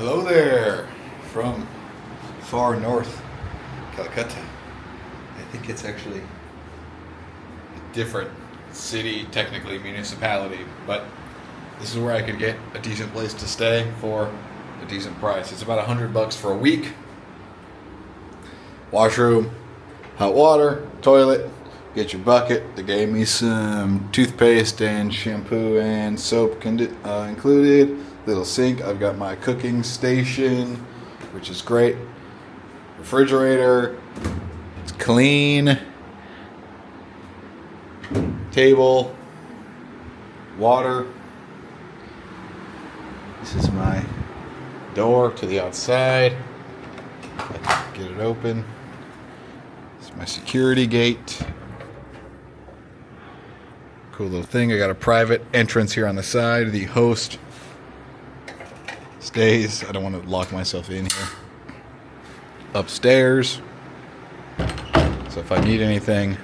Hello there from far north, Kolkata. I think it's actually a different city, technically municipality, but this is where I could get a decent place to stay for a decent price. It's about $100 for a week. Washroom, hot water, toilet, get your bucket. They gave me some toothpaste and shampoo and soap included. Little sink. I've got my cooking station, which is great. Refrigerator. It's clean. Table. Water. This is my door to the outside. I can get it open. It's my security gate. Cool little thing. I got a private entrance here on the side. The host stays. I don't want to lock myself in here. Upstairs. So if I need anything,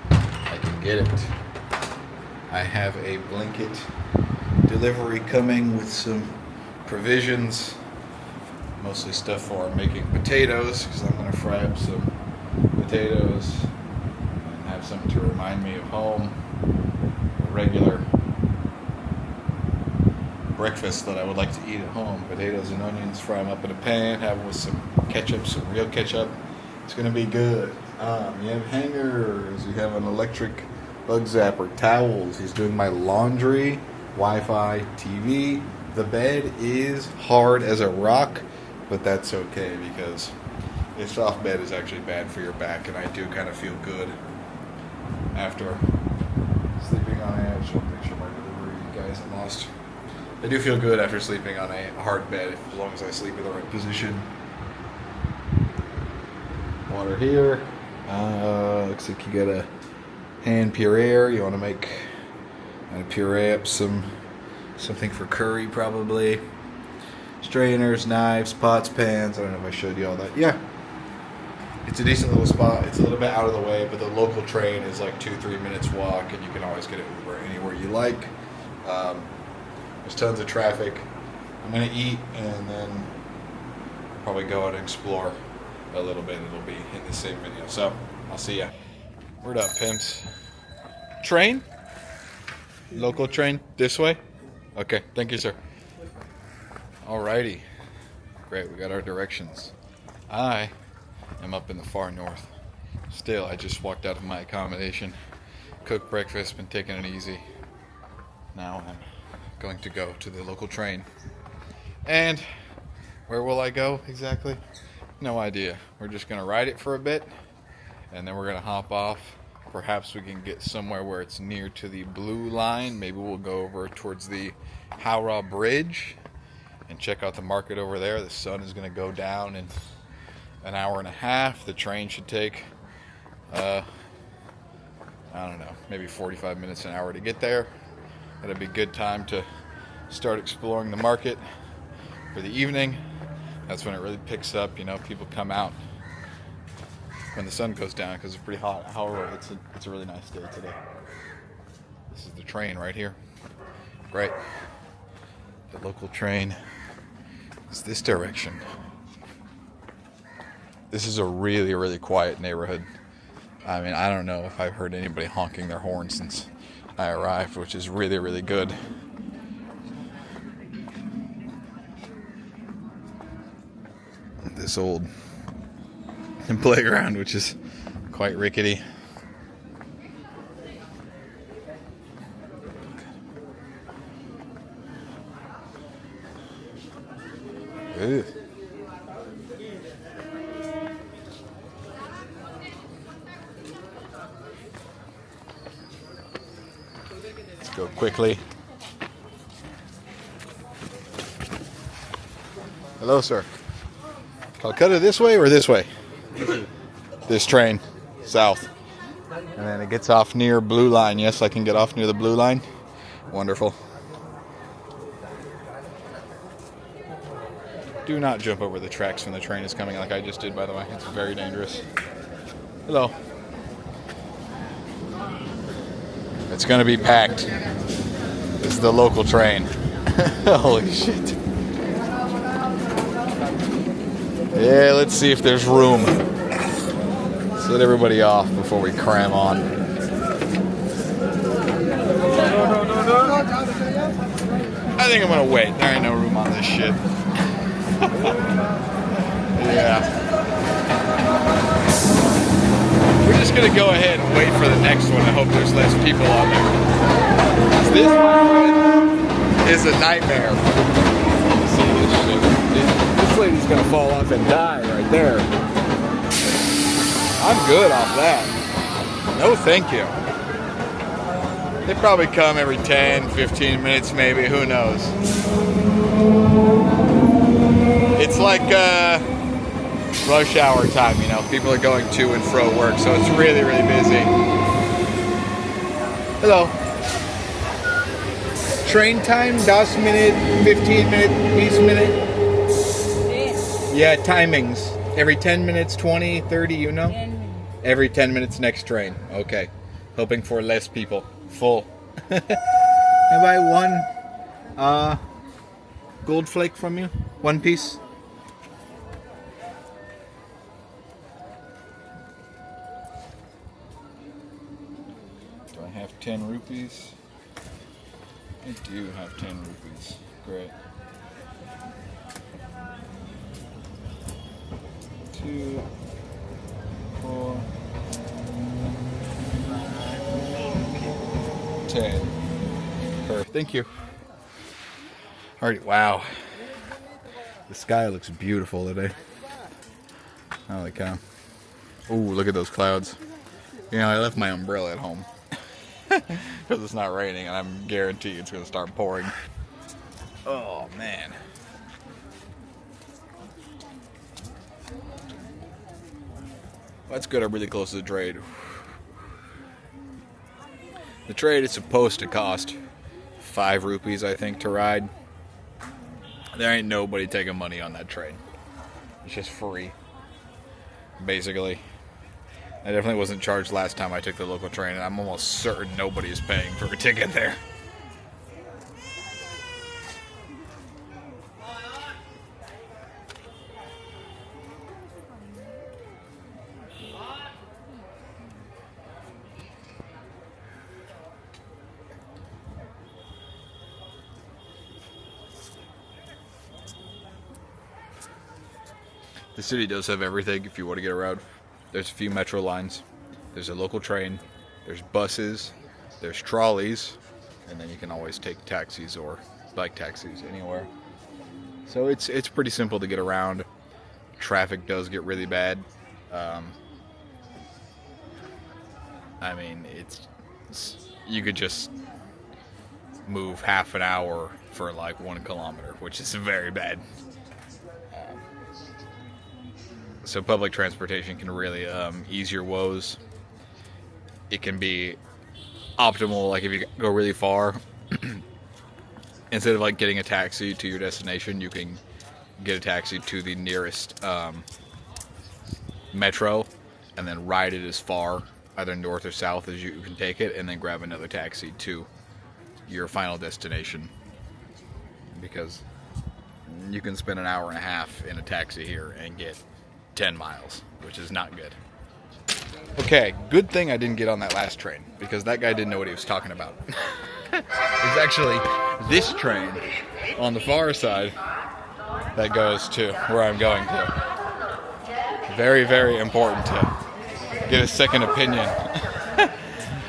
I can get it. I have a blanket delivery coming with some provisions. Mostly stuff for making potatoes, because I'm going to fry up some potatoes and have something to remind me of home. A regular breakfast that I would like to eat at home. Potatoes and onions, fry them up in a pan, have them with some ketchup, some real ketchup. It's going to be good. You have hangers, you have an electric bug zapper, towels. He's doing my laundry, Wi-Fi, TV. The bed is hard as a rock, but that's okay because a soft bed is actually bad for your back, and I do kind of feel good after sleeping on it. I just want to make sure my delivery guys are lost. I do feel good after sleeping on a hard bed, as long as I sleep in the right position. Water here. Looks like you got a hand puree. You want to make a puree up something for curry, probably. Strainers, knives, pots, pans. I don't know if I showed you all that. Yeah. It's a decent little spot. It's a little bit out of the way, but the local train is like 2-3 minutes walk, and you can always get it Uber anywhere you like. There's tons of traffic. I'm going to eat and then probably go out and explore a little bit. It'll be in the same video. So, I'll see ya. Word up, pimps. Train? Local train this way? Okay, thank you, sir. Alrighty. Great, we got our directions. I am up in the far north. Still, I just walked out of my accommodation. Cooked breakfast, been taking it easy. Now I'm going to go to the local train. And where will I go exactly? No idea. We're just going to ride it for a bit, and then we're going to hop off. Perhaps we can get somewhere where it's near to the blue line. Maybe we'll go over towards the Howrah Bridge and check out the market over there. The sun is going to go down in an hour and a half. The train should take, I don't know, maybe 45 minutes, an hour to get there. That'd be a good time to start exploring the market for the evening. That's when it really picks up. You know, people come out when the sun goes down because it's pretty hot. However, it's a really nice day today. This is the train right here. Great. The local train is this direction. This is a really, really quiet neighborhood. I mean, I don't know if I've heard anybody honking their horn since I arrived, which is really, really good. This old playground, which is quite rickety. Ooh. Let's go quickly. Hello, sir. Calcutta this way or this way? This train, south. And then it gets off near Blue Line. Yes, I can get off near the Blue Line. Wonderful. Do not jump over the tracks when the train is coming like I just did, by the way. It's very dangerous. Hello. It's going to be packed. This is the local train. Holy shit. Yeah, let's see if there's room. Let's let everybody off before we cram on. I think I'm gonna wait. There ain't no room on this shit. Yeah. We're just gonna go ahead and wait for the next one. I hope there's less people on there. This, my friend, is a nightmare. See this shit. This lady's gonna fall off and die right there. I'm good off that. No thank you. They probably come every 10, 15 minutes maybe, who knows. It's like rush hour time, you know. People are going to and fro work, so it's really, really busy. Hello. Train time, 10 minute, 15 minute, 20 minute. Yeah, timings. Every 10 minutes, 20, 30, you know? 10 minutes. Every 10 minutes next train. Okay. Hoping for less people. Full. Can I buy one gold flake from you? One piece? Do I have 10 rupees? I do have 10 rupees. Great. 2, 4, 10. Perfect. Thank you. Alright, wow. The sky looks beautiful today. Holy cow. Ooh, look at those clouds. You know, I left my umbrella at home. Because it's not raining, and I'm guaranteed it's going to start pouring. Oh, man. That's good. I'm really close to the trade. The trade is supposed to cost 5 rupees, I think, to ride. There ain't nobody taking money on that train. It's just free, basically. I definitely wasn't charged last time I took the local train, and I'm almost certain nobody is paying for a ticket there. The city does have everything if you want to get around. There's a few metro lines, there's a local train, there's buses, there's trolleys, and then you can always take taxis or bike taxis anywhere. So it's pretty simple to get around. Traffic does get really bad. I mean, it's you could just move half an hour for like 1 kilometer, which is very bad. So public transportation can really ease your woes. It can be optimal, like if you go really far, instead of like getting a taxi to your destination, you can get a taxi to the nearest metro and then ride it as far, either north or south, as you can take it, and then grab another taxi to your final destination. Because you can spend an hour and a half in a taxi here and get 10 miles, which is not good. Okay, good thing I didn't get on that last train, because that guy didn't know what he was talking about. It's actually this train on the far side that goes to where I'm going to. Very, very important to get a second opinion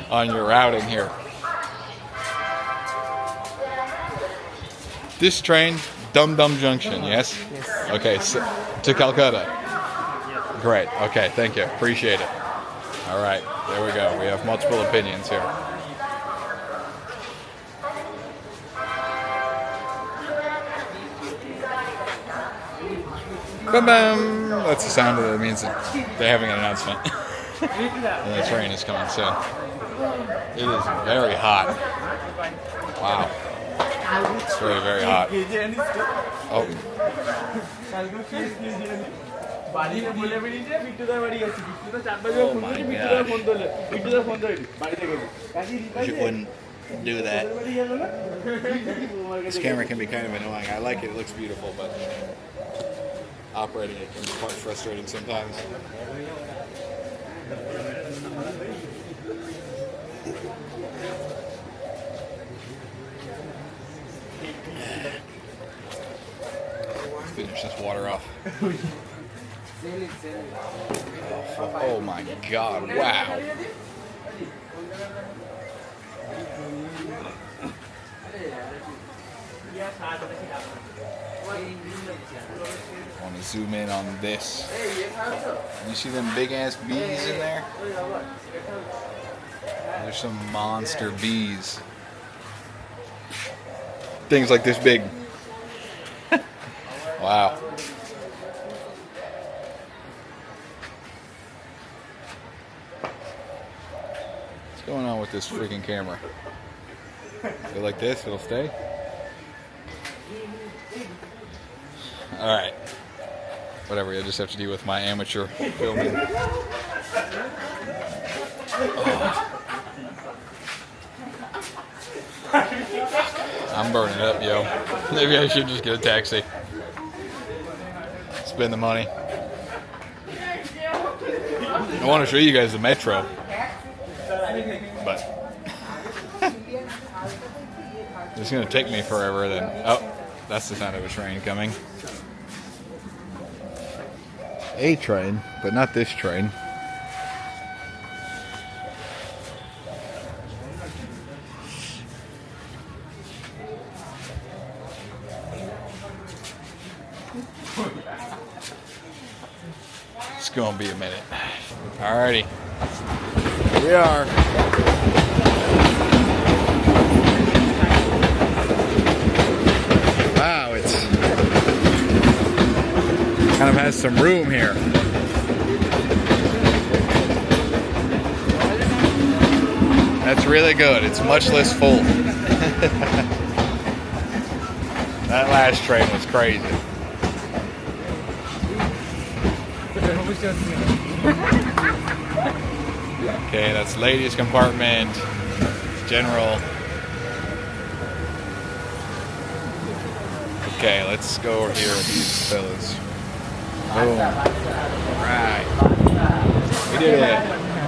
on your routing here. This train, Dum Dum Junction, yes? Yes. Okay, so, to Calcutta. Great. Okay, thank you. Appreciate it. All right, there we go. We have multiple opinions here. Ba-bam! That's the sound that means that they're having an announcement. And the train is coming soon. It is very hot. Wow. It's very, very hot. Oh. Oh my God. You wouldn't do that. This camera can be kind of annoying. I like it. It looks beautiful, but operating it can be quite frustrating sometimes. Finish this water off. Oh my God, wow. I want to zoom in on this. You see them big ass bees in there? There's some monster bees. Things like this big. Wow. What's going on with this freaking camera? Go like this, it'll stay? Alright. Whatever, I just have to deal with my amateur filming. Oh. I'm burning up, yo. Maybe I should just get a taxi. Spend the money. I want to show you guys the metro. But it's going to take me forever then. Oh, that's the sound of a train coming. A train, but not this train. It's gonna be a minute. Alrighty. Here we are. Wow, it's kind of has some room here. That's really good. It's much less full. That last train was crazy. Okay, that's ladies compartment, general. Okay, let's go over here with these fellas. Boom. Alright. We did it.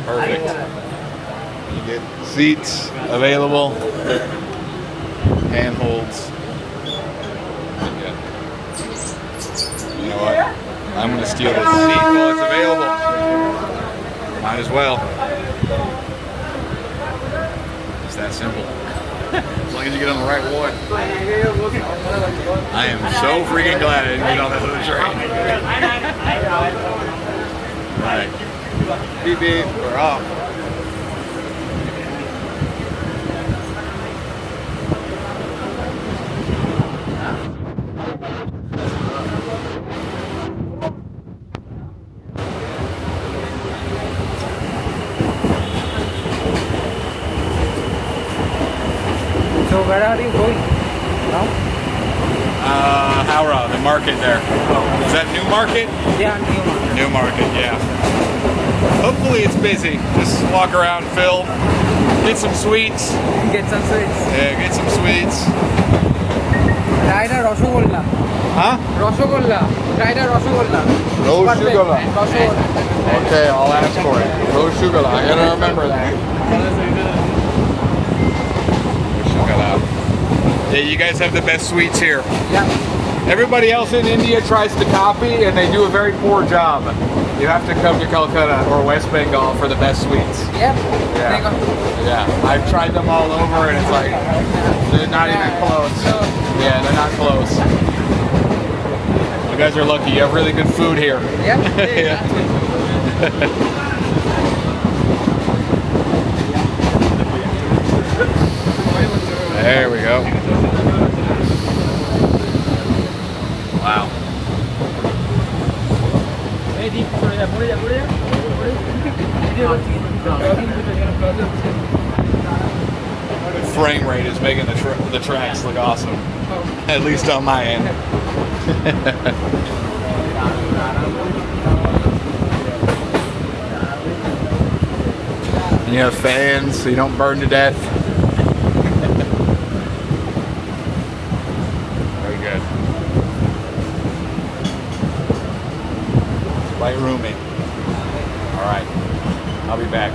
Perfect. You get seats available. Handholds. You know what? I'm going to steal this seat while it's available. Might as well. It's that simple. As long as you get on the right one. I am so freaking glad I didn't get on this other train. Alright. Beep beep. We're off. So where are you going now? Howrah, the market there. Is that New Market? Yeah, New Market, yeah. Hopefully it's busy. Just walk around, film, get some sweets. Get some sweets. Yeah, get some sweets. Rider Rashogolla. Huh? Rashogolla. Rider Rashogolla. Rashogolla. Rashogolla. Okay, I'll ask for it. Rashogolla. I gotta remember that. Yeah, you guys have the best sweets here. Yeah. Everybody else in India tries to copy and they do a very poor job. You have to come to Kolkata or West Bengal for the best sweets. Yeah. Yeah. Yeah. I've tried them all over and it's like, they're not even close. Yeah, they're not close. You guys are lucky. You have really good food here. Yeah. Yeah. There we go. Wow. The frame rate is making the tracks look awesome. At least on my end. And you have fans so you don't burn to death. Right, roomy. All right. I'll be back.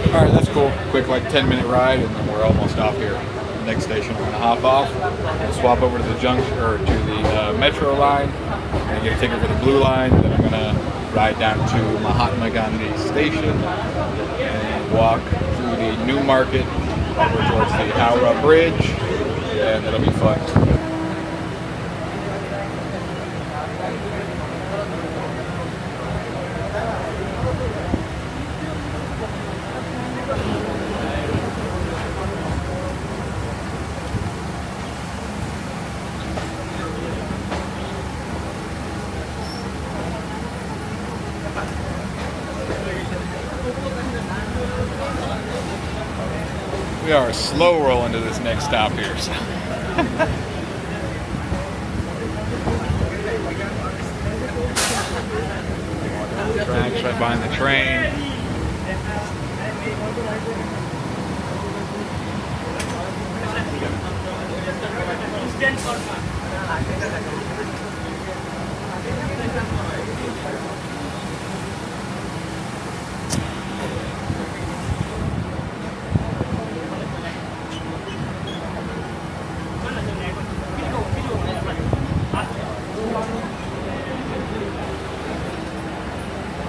All right, that's cool. Quick, like 10-minute ride, and then we're almost off here. Next station, we're gonna hop off and swap over to the junction or to the metro line. I'm gonna get a ticket for the blue line. Then I'm gonna ride down to Mahatma Gandhi Station and walk through the New Market over towards the Howrah Bridge, and it'll be fun. We are slow rolling to this next stop here. So. Tracks right behind the train.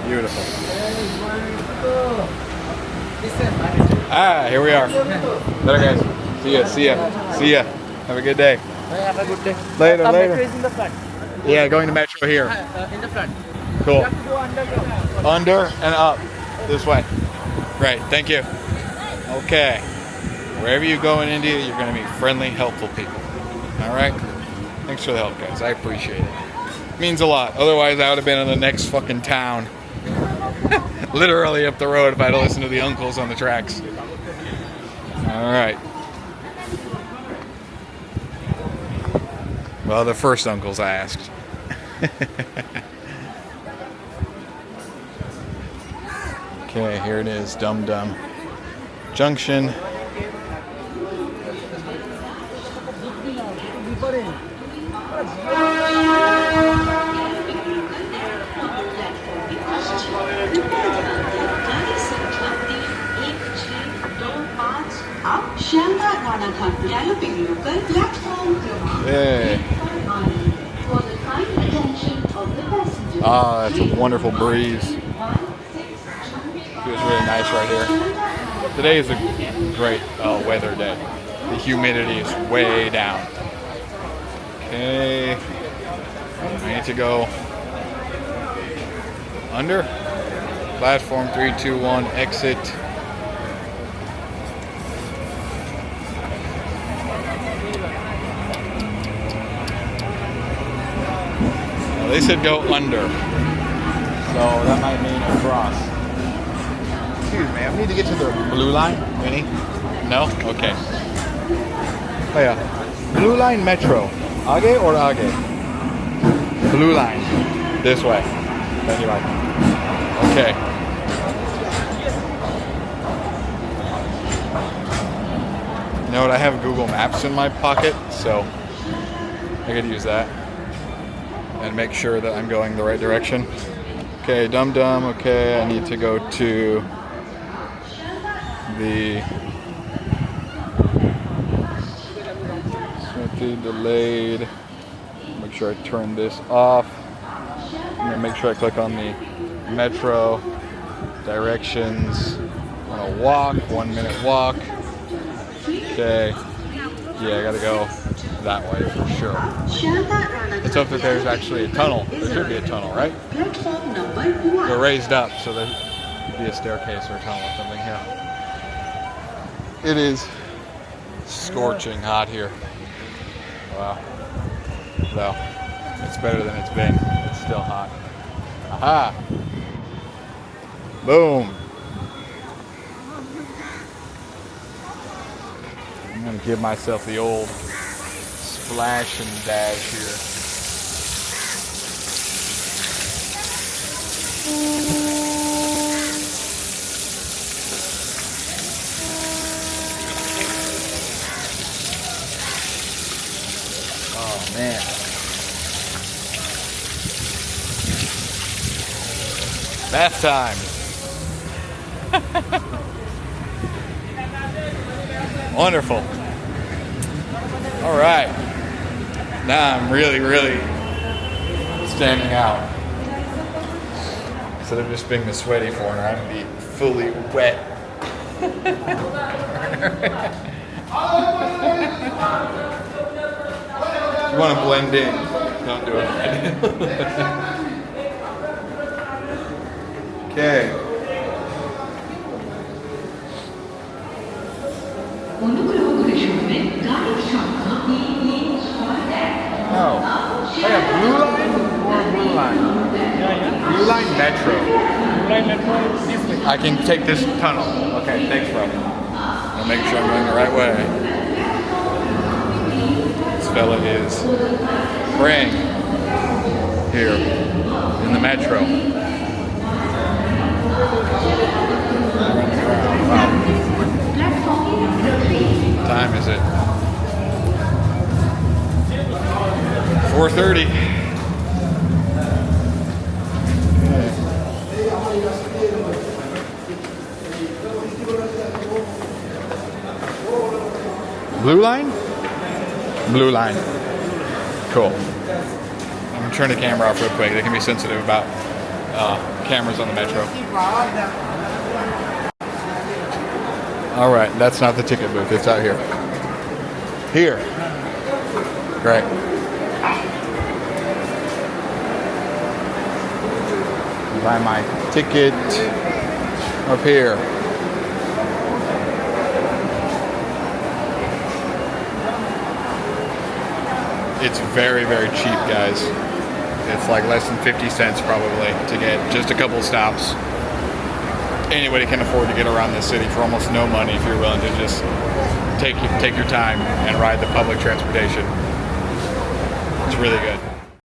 Beautiful. Ah, here we are. Later, guys. See ya. See ya. See ya. Have a good day. Have a good day. Later. Metro Later. is in the front. Yeah, going to Metro here. In the front. Cool. You have to go underground. Under and up. This way. Great. Thank you. Okay. Wherever you go in India, you're going to meet friendly, helpful people. All right? Thanks for the help, guys. I appreciate it. Means a lot. Otherwise, I would have been in the next fucking town. Literally up the road if I had listened to the uncles on the tracks. All right. Well, the first uncles I asked. Okay, here it is, Dum Dum Junction. Hey. Ah, it's a wonderful breeze. Feels really nice right here. Today is a great weather day. The humidity is way down. Okay. I need to go under. Platform 321 exit. Well, they said go under. So that might mean across. Excuse me, I need to get to the blue line. Any? No? Okay. Oh yeah. Blue line metro. Age or age? Blue line. This way. Thank you, Mike. Okay. You know what? I have Google Maps in my pocket, so I could use that and make sure that I'm going the right direction. Okay, Dum Dum. Okay, I need to go to the delayed. Make sure I turn this off. And then make sure I click on the metro directions. I'm gonna walk, 1 minute walk. Okay. Yeah, I gotta go that way for sure. Let's hope that there's actually a tunnel. There should be a tunnel, right? They're raised up, so there should be a staircase or a tunnel or something here. It is scorching hot here. Wow. So, it's better than it's been. It's still hot. Aha! Boom! I'm gonna give myself the old splash and dash here. Oh man. Bath time. Wonderful. All right. Now I'm really, really standing out. Instead of just being the sweaty foreigner, I'm gonna be fully wet. You want to blend in? Don't do it. Okay. Oh, I got blue line or blue line? Blue line metro. I can take this tunnel. Okay, thanks, bro. I'll make sure I'm going the right way. This fella is praying here in the metro. Wow. What time is it? 4:30. Blue line? Blue line. Cool. I'm gonna turn the camera off real quick. They can be sensitive about cameras on the metro. All right, that's not the ticket booth. It's out here. Here. Great. Buy my ticket up here. It's very, very cheap, guys. It's like less than 50 cents probably to get just a couple stops. Anybody can afford to get around this city for almost no money if you're willing to just take your time and ride the public transportation. It's really good.